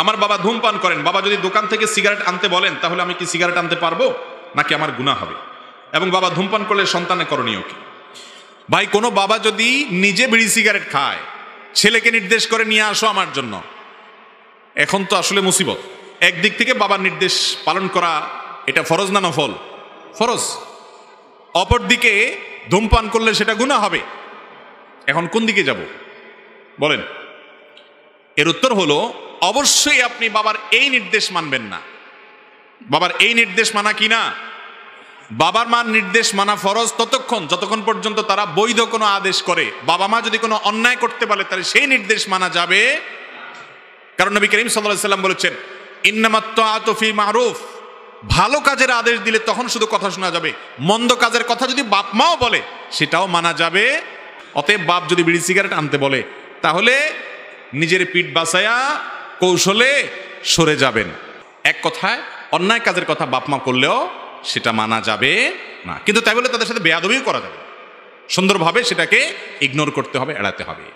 আমার বাবা ধূমপান করেন, বাবা যদি দোকান থেকে সিগারেট আনতে বলেন তাহলে আমি কি সিগারেট আনতে পারবো নাকি আমার গুনাহ হবে? এবং বাবা ধূমপান করলে সন্তানের করণীয় কি? ভাই, কোনো বাবা যদি নিজে বিড়ি সিগারেট খায়, ছেলেকে নির্দেশ করে নিয়ে আসো আমার জন্য, এখন তো আসলে মুসিবত। একদিক থেকে বাবার নির্দেশ পালন করা এটা ফরজ না নফল? ফরজ। অপরদিকে ধূমপান করলে সেটা গুনাহ হবে। এখন কোন দিকে যাব বলেন? এর উত্তর হলো, অবশ্যই আপনি বাবার এই নির্দেশ মানবেন না। বাবার এই নির্দেশ মানা কি না? বাবার মার নির্দেশ মানা ফরজ যতক্ষণ পর্যন্ত তারা বৈধ কোনো আদেশ করে। বাবা মা যদি কোনো অন্যায় করতে বলে তাহলে সেই নির্দেশ মানা যাবে। কারণ নবী করিম সাল্লাল্লাহু আলাইহি ওয়াসাল্লাম বলেছেন, ইন্নামাত তাআতু ফি মারুফ। ভালো কাজের আদেশ দিলে তখন শুধু কথা শোনা যাবে, মন্দ কাজের কথা যদি বাপ মাও বলে সেটাও মানা যাবে। অতএব বাপ যদি বিড়ি সিগারেট আনতে বলে তাহলে নিজের পিঠ বাঁচায়া কৌশলে সরে যাবেন। এক কথায়, অন্যায় কাজের কথা বাপ মা করলেও সেটা মানা যাবে না, কিন্তু তাই বলে তাদের সাথে বেয়াদবিও করা যাবে। সুন্দরভাবে সেটাকে ইগনোর করতে হবে, এড়াতে হবে।